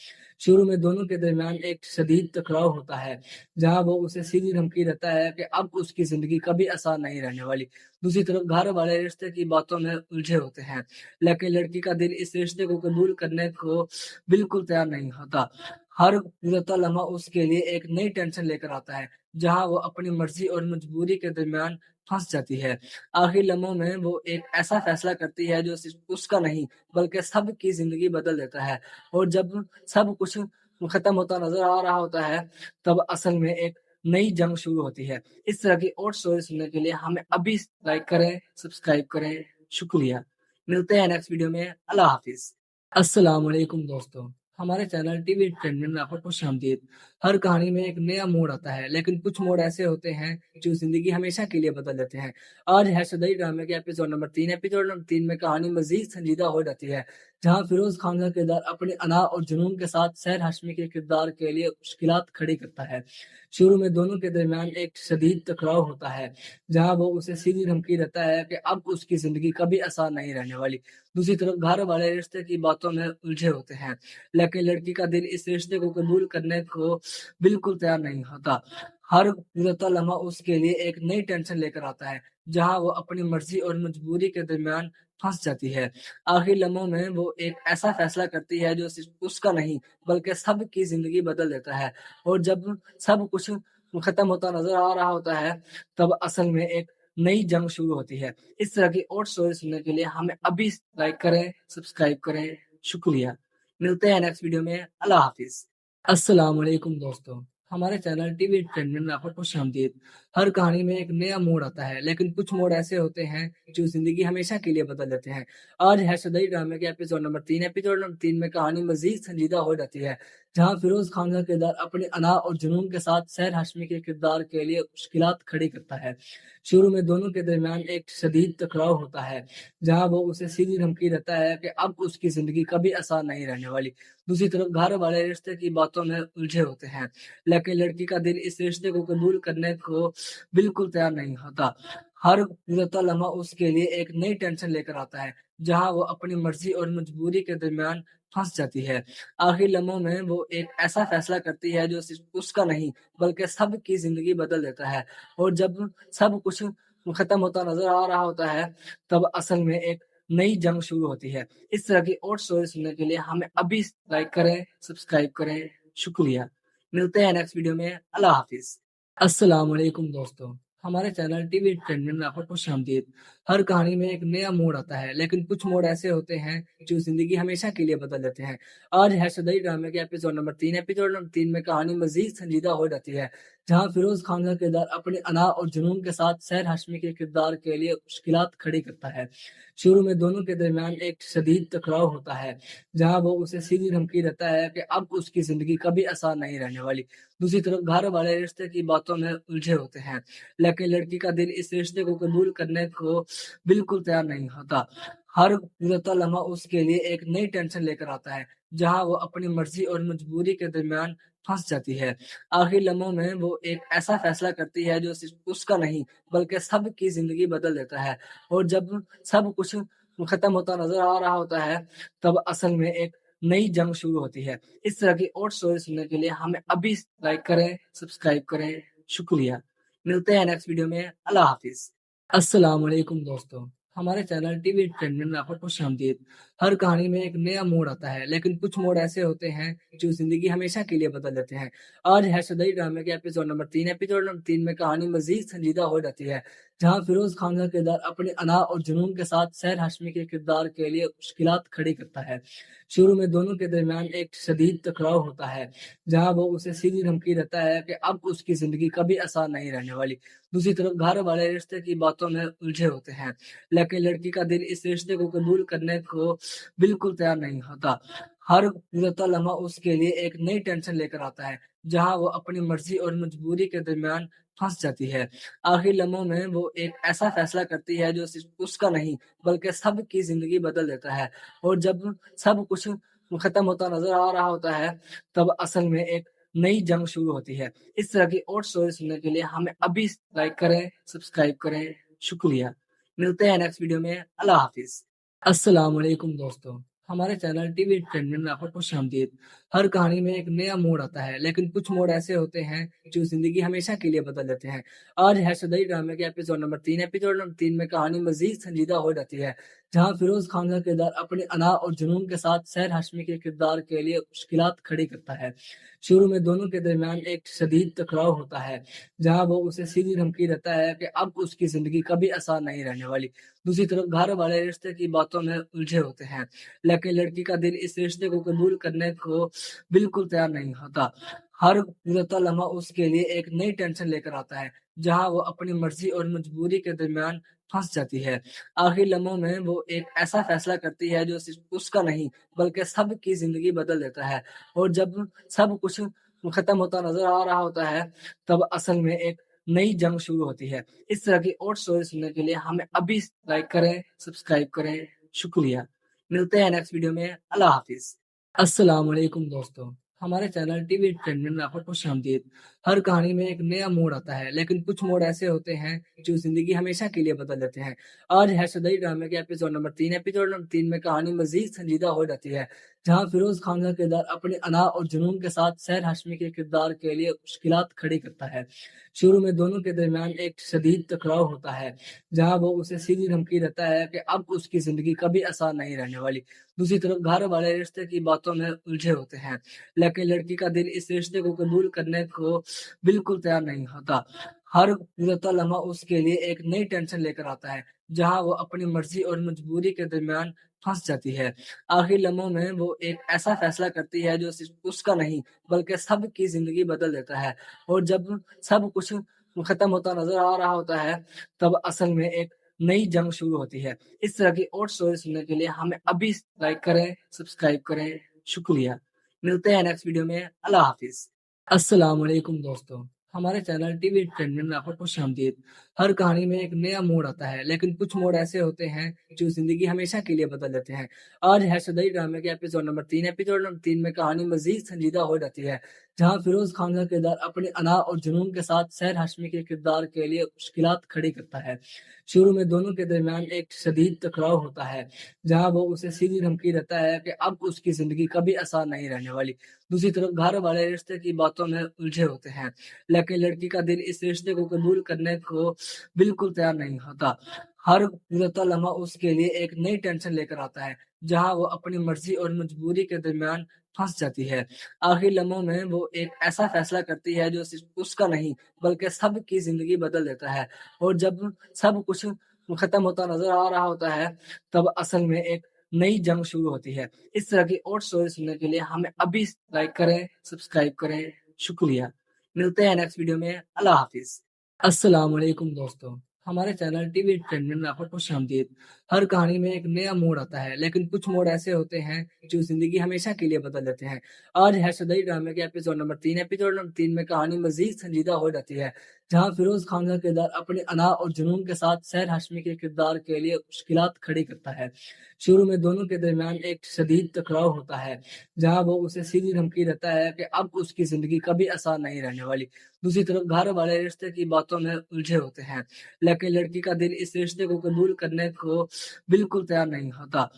शुरू में दोनों के दरमियान एक शदीद टकराव होता है, जहां वो उसे सीधी धमकी देता है कि अब उसकी जिंदगी कभी आसान नहीं रहने वाली। दूसरी तरफ घर वाले रिश्ते की बातों में उलझे होते हैं, लेकिन लड़की का दिल इस रिश्ते को कबूल करने को बिल्कुल तैयार नहीं होता। हर गुजरता लम्हा उसके लिए एक नई टेंशन लेकर आता है, जहां वो अपनी मर्जी और मजबूरी के दरमियान फंस जाती है। आखिरी लम्हों में वो एक ऐसा फैसला करती है जो सिर्फ उसका नहीं बल्कि सबकी जिंदगी बदल देता है। और जब सब कुछ खत्म होता नजर आ रहा होता है, तब असल में एक नई जंग शुरू होती है। इस तरह की और स्टोरी सुनने के लिए हमें अभी लाइक करें, सब्सक्राइब करें। शुक्रिया। मिलते हैं नेक्स्ट वीडियो में। अल्लाह हाफिज। अस्सलाम वालेकुम दोस्तों, हमारे चैनल टीवी एंटरटेनमेंट में आपको खुशामदीद। हर कहानी में एक नया मोड़ आता है, लेकिन कुछ मोड़ ऐसे होते हैं जो जिंदगी हमेशा के लिए बदल देते हैं। आज है सदई ड्रामे के एपिसोड नंबर 3। एपिसोड नंबर 3 में कहानी मजीद संजीदा हो जाती है, जहां फिरोज खान का किरदार अपने अना और जुनून के साथ सहर हाशमी के किरदार के लिए मुश्किलात खड़ी करता है। शुरू में दोनों के दरमियान एक शदीद टकराव होता है, जहां वो उसे सीधी धमकी देता है कि अब उसकी जिंदगी कभी आसान नहीं रहने वाली। दूसरी तरफ घर वाले रिश्ते की बातों में उलझे होते हैं, लेकिन लड़की का दिल इस रिश्ते को कबूल करने को बिल्कुल तैयार नहीं होता। हर गुजरता लम्हा उसके लिए एक नई टेंशन लेकर आता है, जहां वो अपनी मर्जी और मजबूरी के दरमियान फंस जाती है। आखिरी लम्हों में वो एक ऐसा फैसला करती है जो सिर्फ उसका नहीं बल्कि सबकी जिंदगी बदल देता है। और जब सब कुछ खत्म होता नजर आ रहा होता है, तब असल में एक नई जंग शुरू होती है। इस तरह की और स्टोरी सुनने के लिए हमें अभी लाइक करें, सब्सक्राइब करें। शुक्रिया। मिलते हैं नेक्स्ट वीडियो में। अल्लाह हाफिज। अस्सलाम वालेकुम दोस्तों, हमारे चैनल टीवी ट्रेंड में आपको खुश आमदीद। हर कहानी में एक नया मोड़ आता है, लेकिन कुछ मोड़ ऐसे होते हैं जो जिंदगी हमेशा के लिए बदल देते हैं। आज है सदई ड्रामे के एपिसोड नंबर 3। एपिसोड नंबर 3 में कहानी मजीद संजीदा हो जाती है, जहां फिरोज खान का किरदार अपने अना और जुनून के साथ सहर हाशमी के किरदार के लिए मुश्किलात खड़ी करता है। शुरू में दोनों के दरमियान एक शदीद टकराव होता है, जहां वो उसे सीधी धमकी देता है कि अब उसकी जिंदगी कभी आसान नहीं रहने वाली। दूसरी तरफ घर वाले रिश्ते की बातों में उलझे होते हैं, लेकिन लड़की का दिल इस रिश्ते को कबूल करने को बिल्कुल तैयार नहीं होता। हर गुजरता लम्हा उसके लिए एक नई टेंशन लेकर आता है, जहां वो अपनी मर्जी और मजबूरी के दरमियान फंस जाती है। आखिरी लम्हों में वो एक ऐसा फैसला करती है जो सिर्फ उसका नहीं बल्कि सबकी जिंदगी बदल देता है। और जब सब कुछ खत्म होता नजर आ रहा होता है, तब असल में एक नई जंग शुरू होती है। इस तरह की और स्टोरी सुनने के लिए हमें अभी लाइक करें, सब्सक्राइब करें। शुक्रिया। मिलते हैं नेक्स्ट वीडियो में। अल्लाह हाफिज। अस्सलाम वालेकुम दोस्तों, हमारे चैनल टीवी ट्रेंड में आपको खुश आमदीद। हर कहानी में एक नया मोड़ आता है, लेकिन कुछ मोड़ ऐसे होते हैं जो जिंदगी हमेशा के लिए बदल देते हैं। आज है सदई ड्रामे के एपिसोड नंबर 3। एपिसोड नंबर 3 में कहानी मजीद संजीदा हो जाती है, जहां फिरोज खान का किरदार अपने अना और जुनून के साथ सहर हाशमी के किरदार के लिए मुश्किलात खड़ी करता है। शुरू में दोनों के दरमियान एक शदीद टकराव होता है, जहां वो उसे सीधी धमकी देता है कि अब उसकी जिंदगी कभी आसान नहीं रहने वाली। दूसरी तरफ घर वाले रिश्ते की बातों में उलझे होते हैं, लेकिन लड़की का दिल इस रिश्ते को कबूल करने को बिल्कुल तैयार नहीं होता। हर गुजरता लम्हा उसके लिए एक नई टेंशन लेकर आता है, जहां वो अपनी मर्जी और मजबूरी के दरमियान फंस जाती है। आखिरी लम्हों में वो एक ऐसा फैसला करती है जो सिर्फ उसका नहीं बल्कि सबकी जिंदगी बदल देता है। और जब सब कुछ खत्म होता नजर आ रहा होता है, तब असल में एक नई जंग शुरू होती है। इस तरह की और स्टोरी सुनने के लिए हमें अभी लाइक करें, सब्सक्राइब करें। शुक्रिया। मिलते हैं नेक्स्ट वीडियो में। अल्लाह हाफिज। अस्सलाम वालेकुम दोस्तों, हमारे चैनल टीवी ट्रेंड में आपको खुश आमदीद। हर कहानी में एक नया मोड़ आता है, लेकिन कुछ मोड़ ऐसे होते हैं जो जिंदगी हमेशा के लिए बदल देते हैं। आज है सदई ड्रामे के एपिसोड नंबर 3। एपिसोड नंबर 3 में कहानी मजीद संजीदा हो जाती है, जहां फिरोज खान का किरदार अपने अना और जुनून के साथ सहर हाशमी के किरदार के लिए मुश्किलात खड़ी करता है। शुरू में दोनों के दरमियान एक शदीद टकराव होता है, जहां वो उसे सीधी धमकी देता है कि अब उसकी जिंदगी कभी आसान नहीं रहने वाली। दूसरी तरफ घर वाले रिश्ते की बातों में उलझे होते हैं, लेकिन लड़की का दिल इस रिश्ते को कबूल करने को बिल्कुल तैयार नहीं होता। हर गुजरता लम्हा उसके लिए एक नई टेंशन लेकर आता है, जहां वो अपनी मर्जी और मजबूरी के दरमियान फंस जाती है। आखिरी लम्हों में वो एक ऐसा फैसला करती है जो सिर्फ उसका नहीं बल्कि सबकी जिंदगी बदल देता है। और जब सब कुछ खत्म होता नजर आ रहा होता है, तब असल में एक नई जंग शुरू होती है। इस तरह की और स्टोरी सुनने के लिए हमें अभी लाइक करें, सब्सक्राइब करें। शुक्रिया। मिलते हैं नेक्स्ट वीडियो में। अल्लाह हाफिज। अस्सलाम वालेकुम दोस्तों, हमारे चैनल टीवी ट्रेंड में आपको खुश आमदीद। हर कहानी में एक नया मोड़ आता है, लेकिन कुछ मोड़ ऐसे होते हैं जो जिंदगी हमेशा के लिए बदल देते हैं। आज है सदई ड्रामे के एपिसोड नंबर 3। एपिसोड नंबर 3 में कहानी मजीद संजीदा हो जाती है, जहां फिरोज खान का किरदार अपने अना और जुनून के साथ सहर हाशमी के किरदार के लिए मुश्किलात खड़ी करता है। शुरू में दोनों के दरमियान एक शदीद टकराव होता है, जहां वो उसे सीधी धमकी देता है कि अब उसकी जिंदगी कभी आसान नहीं रहने वाली। दूसरी तरफ घर वाले रिश्ते की बातों में उलझे होते हैं, लेकिन लड़की का दिल इस रिश्ते को कबूल करने को बिल्कुल तैयार नहीं होता। हर गुजरता लम्हा उसके लिए एक नई टेंशन लेकर आता है, जहां वो अपनी मर्जी और मजबूरी के दरमियान फंस जाती है। आखिरी लम्हों में वो एक ऐसा फैसला करती है जो सिर्फ उसका नहीं बल्कि सबकी जिंदगी बदल देता है। और जब सब कुछ खत्म होता नजर आ रहा होता है, तब असल में एक नई जंग शुरू होती है। इस तरह की और स्टोरी सुनने के लिए हमें अभी लाइक करें, सब्सक्राइब करें। शुक्रिया। मिलते हैं नेक्स्ट वीडियो में। अल्लाह हाफिज। अस्सलाम वालेकुम दोस्तों, हमारे चैनल टीवी ट्रेंड में आपको खुश आमदीद। हर कहानी में एक नया मोड़ आता है, लेकिन कुछ मोड़ ऐसे होते हैं जो जिंदगी हमेशा के लिए बदल देते हैं। आज है सदई ड्रामे के एपिसोड नंबर 3। एपिसोड नंबर 3 में कहानी मजीद संजीदा हो जाती है, जहां फिरोज खान का किरदार अपने अना और जुनून के साथ सहर हाशमी के किरदार के लिए मुश्किलात खड़ी करता है। शुरू में दोनों के दरमियान एक शदीद टकराव होता है, जहां वो उसे सीधी धमकी देता है कि अब उसकी जिंदगी कभी आसान नहीं रहने वाली। दूसरी तरफ घर वाले रिश्ते की बातों में उलझे होते हैं, लेकिन लड़की का दिल इस रिश्ते को कबूल करने को बिल्कुल तैयार नहीं होता। हर गुजरता लम्हा उसके लिए एक नई टेंशन लेकर आता है, जहां वो अपनी मर्जी और मजबूरी के दरमियान फंस जाती है। आखिरी लम्हों में वो एक ऐसा फैसला करती है जो सिर्फ उसका नहीं बल्कि सबकी जिंदगी बदल देता है। और जब सब कुछ खत्म होता नजर आ रहा होता है, तब असल में एक नई जंग शुरू होती है। इस तरह की और स्टोरी सुनने के लिए हमें अभी लाइक करें, सब्सक्राइब करें। शुक्रिया। मिलते हैं नेक्स्ट वीडियो में। अल्लाह हाफिज। अस्सलाम वालेकुम दोस्तों, हमारे चैनल टीवी ट्रेंड में आपको खुश आमदीद। हर कहानी में एक नया मोड़ आता है, लेकिन कुछ मोड़ ऐसे होते हैं जो जिंदगी हमेशा के लिए बदल देते हैं। आज है सदई ड्रामे के एपिसोड नंबर 3। एपिसोड नंबर 3 में कहानी मजीद संजीदा हो जाती है, जहां फिरोज खान का किरदार अपने अना और जुनून के साथ सहर हाशमी के किरदार के लिए मुश्किलात खड़ी करता है। शुरू में दोनों के दरमियान एक शदीद टकराव होता है, जहां वो उसे सीधी धमकी देता है कि अब उसकी जिंदगी कभी आसान नहीं रहने वाली। दूसरी तरफ घर वाले रिश्ते की बातों में उलझे होते हैं, लेकिन लड़की का दिल इस रिश्ते को कबूल करने को बिल्कुल तैयार नहीं होता। हर गुजरता लम्हा उसके लिए एक नई टेंशन लेकर आता है, जहां वो अपनी मर्जी और मजबूरी के दरमियान फंस जाती है। आखिरी लम्हों में वो एक ऐसा फैसला करती है जो सिर्फ उसका नहीं बल्कि सबकी जिंदगी बदल देता है। और जब सब कुछ खत्म होता नजर आ रहा होता है, तब असल में एक नई जंग शुरू होती है। इस तरह की और स्टोरी सुनने के लिए हमें अभी लाइक करें, सब्सक्राइब करें। शुक्रिया। मिलते हैं नेक्स्ट वीडियो में। अल्लाह हाफिज। अस्सलाम वालेकुम दोस्तों, हमारे चैनल टीवी ट्रेंड में आपको खुश आमदीद। हर कहानी में एक नया मोड़ आता है, लेकिन कुछ मोड़ ऐसे होते हैं जो जिंदगी हमेशा के लिए बदल देते हैं। आज है सदई ड्रामे के एपिसोड नंबर 3। एपिसोड नंबर 3 में कहानी मजीद संजीदा हो जाती है, जहां फिरोज खान का किरदार अपने अना और जुनून के साथ सहर हाशमी के किरदार के लिए मुश्किलात खड़ी करता है। शुरू में दोनों के दरमियान एक शदीद टकराव होता है, जहां वो उसे सीधी धमकी देता है कि अब उसकी जिंदगी कभी आसान नहीं रहने वाली। दूसरी तरफ घर वाले रिश्ते की बातों में उलझे होते हैं, लेकिन लड़की का दिल इस रिश्ते को कबूल करने को बिल्कुल तैयार नहीं होता।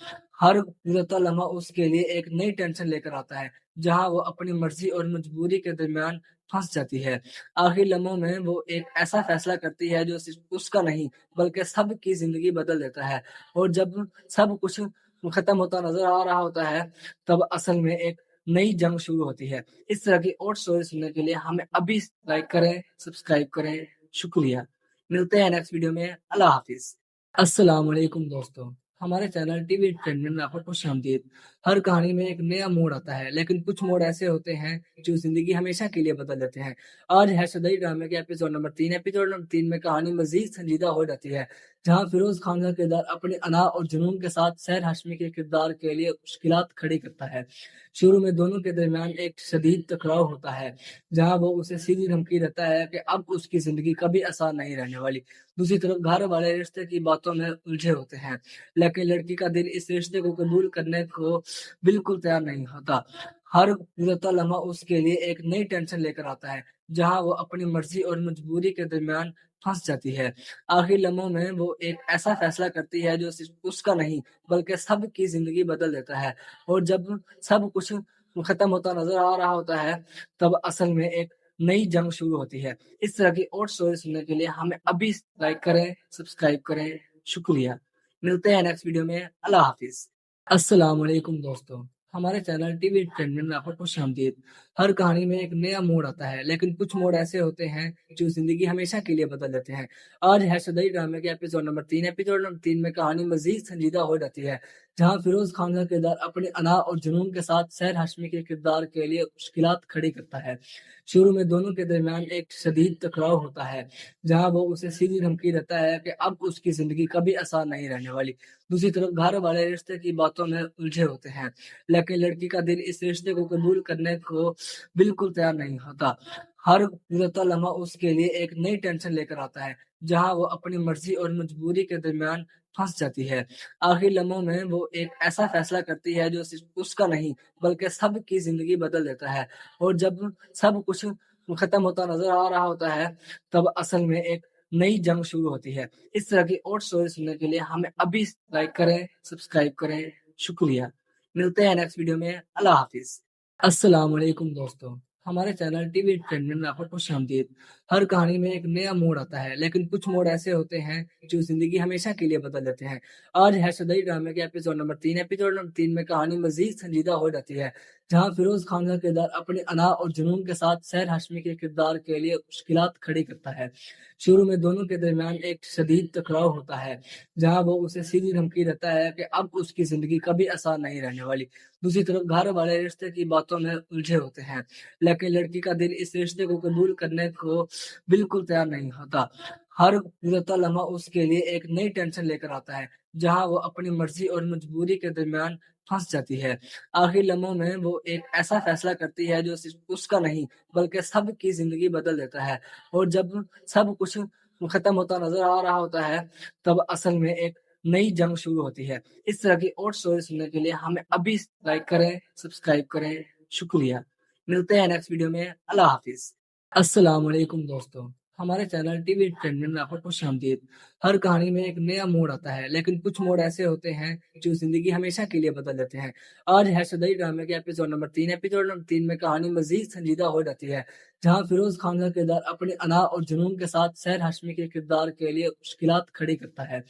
हर गुजरता लम्हा उसके लिए एक नई टेंशन लेकर आता है, जहां वो अपनी मर्जी और मजबूरी के दरमियान फंस जाती है। आखिरी लम्हों में वो एक ऐसा फैसला करती है जो सिर्फ उसका नहीं बल्कि सबकी जिंदगी बदल देता है। और जब सब कुछ खत्म होता नजर आ रहा होता है, तब असल में एक नई जंग शुरू होती है। इस तरह की और स्टोरी सुनने के लिए हमें अभी लाइक करें, सब्सक्राइब करें। शुक्रिया। मिलते हैं नेक्स्ट वीडियो में। अल्लाह हाफिज। अस्सलाम वालेकुम दोस्तों, हमारे चैनल टीवी ट्रेंड में आपको खुश आमदीद। हर कहानी में एक नया मोड़ आता है, लेकिन कुछ मोड़ ऐसे होते हैं जो जिंदगी हमेशा के लिए बदल देते हैं। आज है सदई ड्रामे के एपिसोड नंबर 3। एपिसोड नंबर 3 में कहानी मजीद संजीदा हो जाती है, जहां फिरोज खान का किरदार अपने अना और जुनून के साथ सहर हाशमी के किरदार के लिए मुश्किलात खड़ी करता है। शुरू में दोनों के दरमियान एक शदीद टकराव होता है, जहां वो उसे सीधी धमकी देता है कि अब उसकी जिंदगी कभी आसान नहीं रहने वाली। दूसरी तरफ घर वाले रिश्ते की बातों में उलझे होते हैं, लेकिन लड़की का दिल इस रिश्ते को कबूल करने को बिल्कुल तैयार नहीं होता। हर गुजरता लम्हा उसके लिए एक नई टेंशन लेकर आता है, जहां वो अपनी मर्जी और मजबूरी के दरमियान फंस जाती है। आखिरी लम्हों में वो एक ऐसा फैसला करती है जो सिर्फ उसका नहीं बल्कि सबकी जिंदगी बदल देता है। और जब सब कुछ खत्म होता नजर आ रहा होता है, तब असल में एक नई जंग शुरू होती है। इस तरह की और स्टोरी सुनने के लिए हमें अभी लाइक करें, सब्सक्राइब करें। शुक्रिया। मिलते हैं नेक्स्ट वीडियो में। अल्लाह हाफिज। अस्सलाम वालेकुम दोस्तों, हमारे चैनल टीवी ट्रेंड में आपको खुश आमदीद। हर कहानी में एक नया मोड़ आता है, लेकिन कुछ मोड़ ऐसे होते हैं जो जिंदगी हमेशा के लिए बदल देते हैं। आज है सदई ड्रामे के एपिसोड नंबर 3। एपिसोड नंबर 3 में कहानी मजीद संजीदा हो जाती है, जहां फिरोज खान का किरदार अपने अना और जुनून के साथ सहर हाशमी के किरदार के लिए मुश्किलात खड़ी करता है। शुरू में दोनों के दरमियान एक शदीद टकराव होता है, जहां वो उसे सीधी धमकी देता है कि अब उसकी जिंदगी कभी आसान नहीं रहने वाली। दूसरी तरफ घर वाले रिश्ते की बातों में उलझे होते हैं, लेकिन लड़की का दिल इस रिश्ते को कबूल करने को बिल्कुल तैयार नहीं होता। हर गुजरता लम्हा उसके लिए एक नई टेंशन लेकर आता है, जहां वो अपनी मर्जी और मजबूरी के दरमियान फंस जाती है। आखिरी लम्हों में वो एक ऐसा फैसला करती है जो सिर्फ उसका नहीं बल्कि सबकी जिंदगी बदल देता है। और जब सब कुछ खत्म होता नजर आ रहा होता है, तब असल में एक नई जंग शुरू होती है। इस तरह की और स्टोरी सुनने के लिए हमें अभी लाइक करें, सब्सक्राइब करें। शुक्रिया। मिलते हैं नेक्स्ट वीडियो में। अल्लाह हाफिज। अस्सलाम वालेकुम दोस्तों, हमारे चैनल टीवी ट्रेंड में आपको खुश आमदीद। हर कहानी में एक नया मोड़ आता है, लेकिन कुछ मोड़ ऐसे होते हैं जो जिंदगी हमेशा के लिए बदल देते हैं। आज है सदई ड्रामे के एपिसोड नंबर 3। एपिसोड नंबर 3 में कहानी मजीद संजीदा हो जाती है, जहां फिरोज खान का किरदार अपने अना और जुनून के साथ सहर हाशमी के किरदार के लिए मुश्किलात खड़ी करता है। शुरू में दोनों के दरमियान एक शदीद टकराव होता है, जहां वो उसे सीधी धमकी देता है कि अब उसकी जिंदगी कभी आसान नहीं रहने वाली। दूसरी तरफ घर वाले रिश्ते की बातों में उलझे होते हैं, लेकिन लड़की का दिल इस रिश्ते को कबूल करने को बिल्कुल तैयार नहीं होता। हर गुजरता लम्हा उसके लिए एक नई टेंशन लेकर आता है, जहां वो अपनी मर्जी और मजबूरी के दरमियान फंस जाती है। आखिरी लम्हों में वो एक ऐसा फैसला करती है जो सिर्फ उसका नहीं बल्कि सबकी जिंदगी बदल देता है। और जब सब कुछ खत्म होता नजर आ रहा होता है, तब असल में एक नई जंग शुरू होती है। इस तरह की और स्टोरी सुनने के लिए हमें अभी लाइक करें, सब्सक्राइब करें। शुक्रिया। मिलते हैं नेक्स्ट वीडियो में। अल्लाह हाफिज। अस्सलाम वालेकुम दोस्तों, हमारे चैनल टीवी एंटरटेनमेंट में आपको खुशामदीद। हर कहानी में एक नया मोड़ आता है, लेकिन कुछ मोड़ ऐसे होते हैं जो जिंदगी हमेशा के लिए बदल देते हैं। आज है सदई ड्रामे के एपिसोड नंबर 3। एपिसोड नंबर 3 में कहानी मजीद संजीदा हो जाती है, जहां फिरोज खान का किरदार अपने अना और जुनून के साथ सहर हाशमी के किरदार के लिए मुश्किलात खड़ी करता है।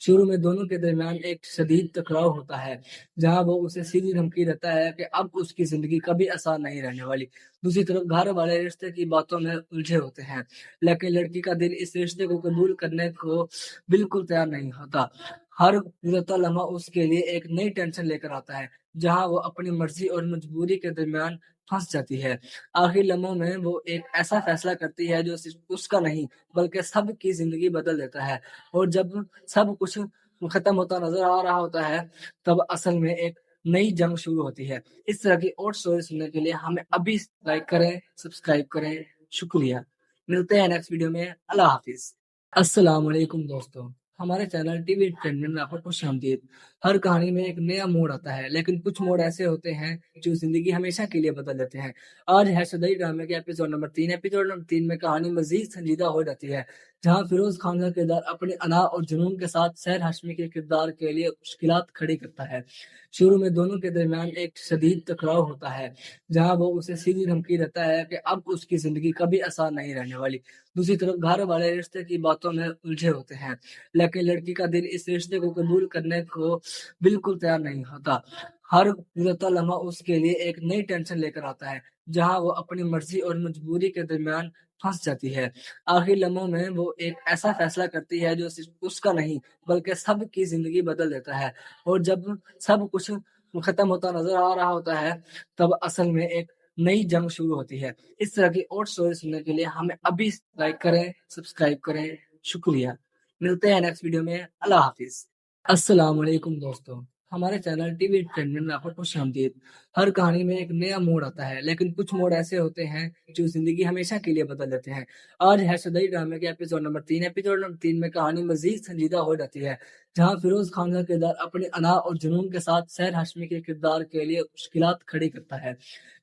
शुरू में दोनों के दरमियान एक शदीद टकराव होता है, जहां वो उसे सीधी धमकी देता है कि अब उसकी जिंदगी कभी आसान नहीं रहने वाली। दूसरी तरफ घर वाले रिश्ते की बातों में उलझे होते हैं, लेकिन लड़की का दिल इस रिश्ते को कबूल करने को बिल्कुल तैयार नहीं होता। हर गुजरता लम्हा उसके लिए एक नई टेंशन लेकर आता है, जहां वो अपनी मर्जी और मजबूरी के दरमियान फंस जाती है। आखिरी लम्हों में वो एक ऐसा फैसला करती है जो सिर्फ उसका नहीं बल्कि सबकी जिंदगी बदल देता है। और जब सब कुछ खत्म होता नजर आ रहा होता है, तब असल में एक नई जंग शुरू होती है। इस तरह की और स्टोरी सुनने के लिए हमें अभी लाइक करें, सब्सक्राइब करें। शुक्रिया। मिलते हैं नेक्स्ट वीडियो में। अल्लाह हाफिज। अस्सलाम वालेकुम दोस्तों, हमारे चैनल टीवी एंटरटेनमेंट में आपको खुशामदीद। हर कहानी में एक नया मोड़ आता है, लेकिन कुछ मोड़ ऐसे होते हैं जो जिंदगी हमेशा के लिए बदल देते हैं। आज है सदई ड्रामे के एपिसोड नंबर 3। एपिसोड नंबर 3 में कहानी मजीद संजीदा हो जाती है, जहां फिरोज खान का किरदार अपने अना और जुनून के साथ सहर हाशमी के किरदार के लिए मुश्किलात खड़ी करता है। शुरू में दोनों के दरमियान एक शदीद टकराव होता है, जहां वो उसे सीधी धमकी देता है कि अब उसकी जिंदगी कभी आसान नहीं रहने वाली। दूसरी तरफ घर वाले रिश्ते की बातों में उलझे होते हैं, लेकिन लड़की का दिल इस रिश्ते को कबूल करने को बिल्कुल तैयार नहीं होता। हर गुजरता लम्हा उसके लिए एक नई टेंशन लेकर आता है, जहां वो अपनी मर्जी और मजबूरी के दरमियान फंस जाती है। आखिरी लम्हों में वो एक ऐसा फैसला करती है जो सिर्फ उसका नहीं बल्कि सबकी जिंदगी बदल देता है। और जब सब कुछ खत्म होता नजर आ रहा होता है, तब असल में एक नई जंग शुरू होती है। इस तरह की और स्टोरी सुनने के लिए हमें अभी लाइक करें, सब्सक्राइब करें। शुक्रिया। मिलते हैं नेक्स्ट वीडियो में। अल्लाह हाफिज। अस्सलाम वालेकुम दोस्तों, हमारे चैनल टीवी एंटरटेनमेंट में आपको खुशामदीद। हर कहानी में एक नया मोड़ आता है, लेकिन कुछ मोड़ ऐसे होते हैं जो जिंदगी हमेशा के लिए बदल देते हैं। आज है सदई ड्रामे के एपिसोड नंबर 3। एपिसोड नंबर 3 में कहानी मजीद संजीदा हो जाती है, जहां फिरोज खान का किरदार अपने अना और जुनून के साथ सहर हाशमी के किरदार के लिए मुश्किलात खड़ी करता है।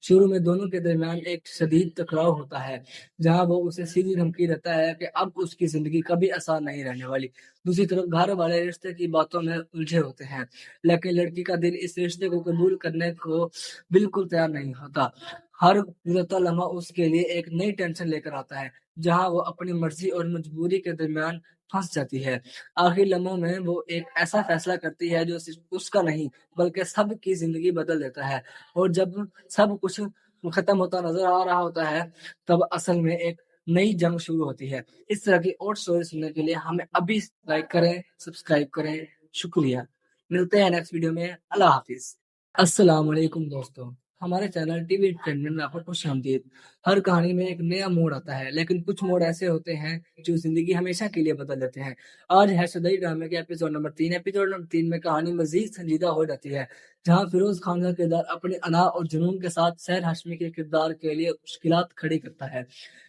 शुरू में दोनों के दरमियान एक शदीद टकराव होता है, जहां वो उसे सीधी धमकी देता है कि अब उसकी जिंदगी कभी आसान नहीं रहने वाली। दूसरी तरफ घर वाले रिश्ते की बातों में उलझे होते हैं, लेकिन लड़की का दिल इस रिश्ते को कबूल करने को बिल्कुल तैयार नहीं होता। हर गुजरता लम्हा उसके लिए एक नई टेंशन लेकर आता है, जहां वो अपनी मर्जी और मजबूरी के दरमियान फंस जाती है। आखिरी लम्हों में वो एक ऐसा फैसला करती है जो सिर्फ उसका नहीं बल्कि सबकी जिंदगी बदल देता है। और जब सब कुछ खत्म होता नजर आ रहा होता है, तब असल में एक नई जंग शुरू होती है। इस तरह की और स्टोरी सुनने के लिए हमें अभी लाइक करें, सब्सक्राइब करें। शुक्रिया। मिलते हैं नेक्स्ट वीडियो में। अल्लाह हाफिज। अस्सलाम वालेकुम दोस्तों, हमारे चैनल टीवी एंटरटेनमेंट में आपको खुशामदीद। हर कहानी में एक नया मोड़ आता है, लेकिन कुछ मोड़ ऐसे होते हैं जो जिंदगी हमेशा के लिए बदल देते हैं। आज है सदई ड्रामे के एपिसोड नंबर 3। एपिसोड नंबर 3 में कहानी मजीद संजीदा हो जाती है, जहां फिरोज खान का किरदार अपने अना और जुनून के साथ सहर हाशमी के किरदार के लिए मुश्किलात खड़ी करता है।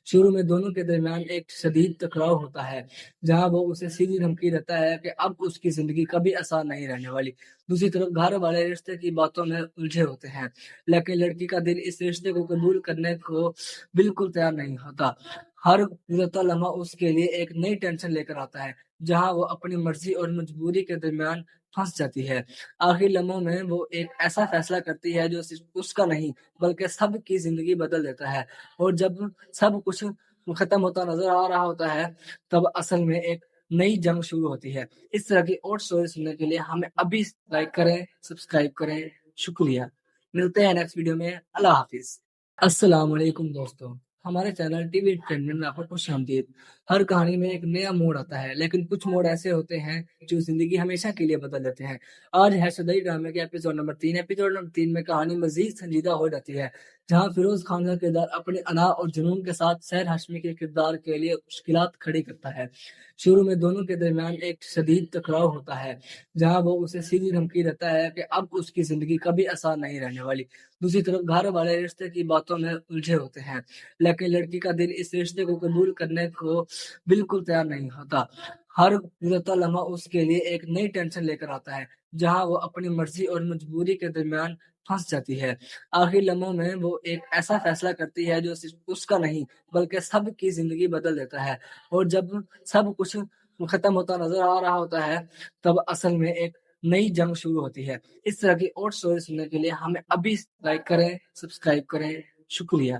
शुरू में दोनों के दरमियान एक शदीद टकराव होता है, जहां वो उसे सीधी धमकी देता है कि अब उसकी जिंदगी कभी आसान नहीं रहने वाली। दूसरी तरफ घर वाले रिश्ते की बातों में उलझे होते हैं, लेकिन लड़की का दिल इस रिश्ते को कबूल करने को बिल्कुल तैयार नहीं होता। हर गुजरता लम्हा उसके लिए एक नई टेंशन लेकर आता है, जहां वो अपनी मर्जी और मजबूरी के दरमियान फंस जाती है। आखिरी लम्हों में वो एक ऐसा फैसला करती है जो सिर्फ उसका नहीं बल्कि सबकी जिंदगी बदल देता है। और जब सब कुछ खत्म होता नजर आ रहा होता है, तब असल में एक नई जंग शुरू होती है। इस तरह की और स्टोरी सुनने के लिए हमें अभी लाइक करें, सब्सक्राइब करें। शुक्रिया। ملتے ہیں نیکسٹ ویڈیو میں. اللہ حافظ. السلام علیکم دوستوں. ہمارے چینل ٹی وی انٹرٹینمنٹ میں آپ کو خوش آمدید. ہر کہانی میں ایک نیا موڑ آتا ہے، لیکن کچھ موڑ ایسے ہوتے ہیں جو زندگی ہمیشہ کے لیے بدل دیتے ہیں. آج ہے سدائی ڈرامے کے ایپیسوڈ نمبر 3. ایپیسوڈ نمبر 3 میں کہانی مزید سنجیدہ ہو جاتی ہے، جہاں فیروز خان کا کردار اپنے انا اور جنون کے ساتھ سحر ہاشمی کے کردار کے لیے مشکلات کھڑی کرتا ہے. شروع میں دونوں کے درمیان ایک شدید ٹکراؤ ہوتا ہے، جہاں وہ اسے سیدھی دھمکی دیتا ہے کہ اب اس کی زندگی کبھی آسان نہیں رہنے والی. دوسری طرف گھر والے رشتے کی باتوں میں الجھے ہوتے ہیں، لیکن لڑکی کا دل اس رشتے کو قبول کرنے کو بالکل تیار نہیں ہوتا. ہر گزرتا لمحہ اس کے لیے ایک نئی ٹینشن لے کر آتا ہے، جہاں وہ اپنی مرضی اور مجبوری کے درمیان پھنس جاتی ہے. آخری لمحوں میں وہ ایک ایسا فیصلہ کرتی ہے جو صرف اس کا نہیں بلکہ سب کی زندگی بدل دیتا ہے. اور جب سب کچھ ختم ہوتا نظر آ رہا ہوتا ہے، تب اصل میں ایک نئی جنگ شروع ہوتی ہے. اس طرح کی اور سٹوری سننے کے لیے ہمیں ابھی لائک کریں، سبسکرائب کریں. شکریہ.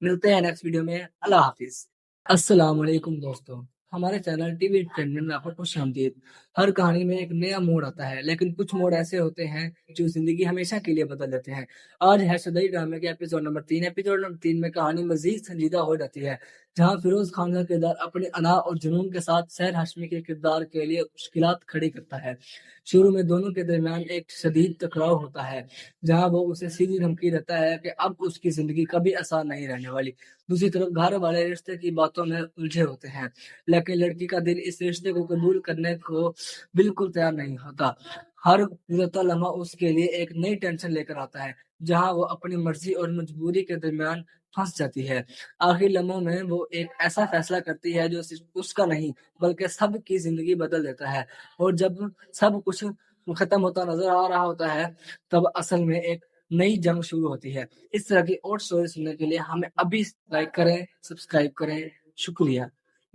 ملتے ہیں نیکسٹ ویڈیو میں. اللہ حافظ. السلام علیکم دوستوں. ہمارے چینل ٹی وی انٹرٹینمنٹ میں آپ کو خوش آمدید. ہر کہانی میں ایک نیا موڑ آتا ہے، لیکن کچھ موڑ ایسے ہوتے ہیں جو زندگی ہمیشہ کے لیے بدل دیتے ہیں. آج ہے سدائی ڈرامے کے ایپیسوڈ نمبر 3. ایپیسوڈ نمبر 3 میں کہانی مزید سنجیدہ ہو جاتی ہے، جہاں فیروز خان کا کردار اپنے انا اور جنون کے ساتھ سحر ہاشمی کے کردار کے لیے مشکلات کھڑی کرتا ہے. شروع میں دونوں کے درمیان ایک شدید ٹکراؤ ہوتا ہے، جہاں وہ اسے سیدھی دھمکی دیتا ہے کہ اب اس کی زندگی کبھی آسان نہیں رہنے والی. دوسری طرف گھر والے رشتے کی باتوں میں الجھے ہوتے ہیں، لیکن لڑکی کا دل اس رشتے کو قبول کرنے کو بالکل تیار نہیں ہوتا. ہر گزرتا لمحہ اس کے لیے ایک نئی ٹینشن لے کر آتا ہے، جہاں وہ اپنی مرضی اور مجبوری کے درمیان پھنس جاتی ہے. آخری لمحوں میں وہ ایک ایسا فیصلہ کرتی ہے جو صرف اس کا نہیں بلکہ سب کی زندگی بدل دیتا ہے. اور جب سب کچھ ختم ہوتا نظر آ رہا ہوتا ہے، تب اصل میں ایک نئی جنگ شروع ہوتی ہے. اس طرح کی اور سٹوری سننے کے لیے ہمیں ابھی لائک کریں، سبسکرائب کریں. شکریہ.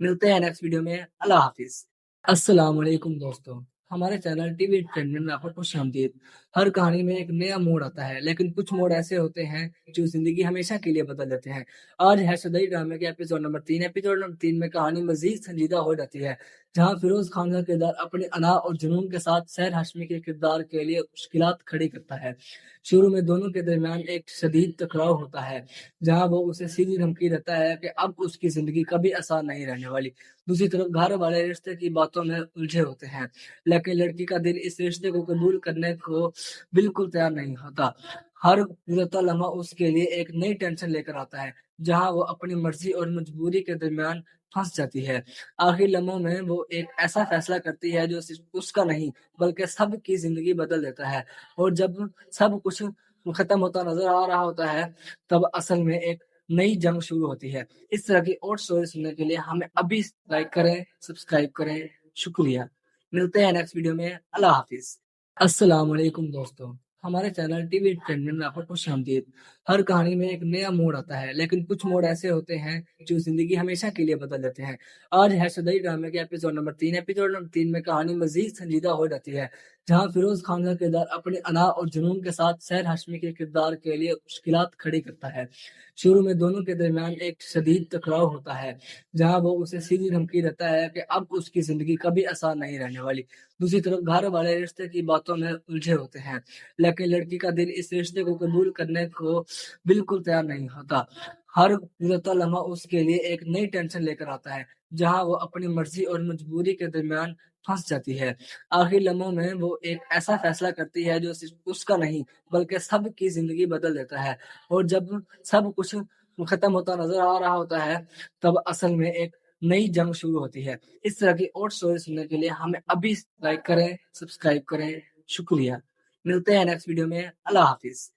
ملتے ہیں نیکسٹ ویڈیو میں. اللہ حافظ. السلام علیکم دوستوں. ہمارے چینل ٹی وی انٹرٹینمنٹ میں آپ کو خوش آمدید. ہر کہانی میں ایک نیا موڑ آتا ہے، لیکن کچھ موڑ ایسے ہوتے ہیں جو زندگی ہمیشہ کے لیے بدل دیتے ہیں. آج ہے سدائی ڈرامے کے ایپیسوڈ نمبر 3. ایپیسوڈ نمبر 3 میں کہانی مزید سنجیدہ ہو جاتی ہے، جہاں فیروز خان کا کردار اپنے انا اور جنون کے ساتھ سحر ہاشمی کے کردار کے لیے مشکلات کھڑی کرتا ہے. شروع میں دونوں کے درمیان ایک شدید ٹکراؤ ہوتا ہے، جہاں وہ اسے سیدھی دھمکی دیتا ہے کہ اب اس کی زندگی کبھی آسان نہیں رہنے والی. دوسری طرف گھر والے رشتے کی باتوں میں الجھے ہوتے ہیں، لیکن لڑکی کا دل اس رشتے کو قبول کرنے کو بالکل تیار نہیں ہوتا. ہر گزرتا لمحہ اس کے لیے ایک نئی ٹینشن لے کر آتا ہے، جہاں وہ اپنی مرضی اور مجبوری کے درمیان پھنس جاتی ہے. آخری لمحوں میں وہ ایک ایسا فیصلہ کرتی ہے جو صرف اس کا نہیں بلکہ سب کی زندگی بدل دیتا ہے. اور جب سب کچھ ختم ہوتا نظر آ رہا ہوتا ہے، تب اصل میں ایک نئی جنگ شروع ہوتی ہے. اس طرح کی اور سٹوری سننے کے لیے ہمیں ابھی لائک کریں، سبسکرائب کریں. شکریہ. ملتے ہیں نیکسٹ ویڈیو میں. اللہ حافظ. السلام علیکم دوستوں. ہمارے چینل ٹی وی انٹرٹینمنٹ میں آپ کو خوش آمدید. ہر کہانی میں ایک نیا موڑ آتا ہے، لیکن کچھ موڑ ایسے ہوتے ہیں جو زندگی ہمیشہ کے لیے بدل دیتے ہیں. آج ہے سدائی ڈرامے کے ایپیسوڈ نمبر 3. ایپیسوڈ نمبر 3 میں کہانی مزید سنجیدہ ہو جاتی ہے، جہاں فیروز خان کا کردار اپنے انا اور جنون کے ساتھ سحر ہاشمی کے کردار کے لیے مشکلات کھڑی کرتا ہے. شروع میں دونوں کے درمیان ایک شدید ٹکراؤ ہوتا ہے، جہاں وہ اسے سیدھی دھمکی دیتا ہے کہ اب اس کی زندگی کبھی آسان نہیں رہنے والی. دوسری طرف گھر والے رشتے کی باتوں میں الجھے ہوتے ہیں، لیکن لڑکی کا دل اس رشتے کو قبول کرنے کو بالکل تیار نہیں ہوتا. ہر گزرتا لمحہ اس کے لیے ایک نئی ٹینشن لے کر آتا ہے، جہاں وہ اپنی مرضی اور مجبوری کے درمیان پھنس جاتی ہے. آخری لمحوں میں وہ ایک ایسا فیصلہ کرتی ہے جو صرف اس کا نہیں بلکہ سب کی زندگی بدل دیتا ہے. اور جب سب کچھ ختم ہوتا نظر آ رہا ہوتا ہے، تب اصل میں ایک نئی جنگ شروع ہوتی ہے. اس طرح کی اور سٹوری سننے کے لیے ہمیں ابھی لائک کریں، سبسکرائب کریں. شکریہ. ملتے ہیں نیکسٹ ویڈیو میں. اللہ حافظ.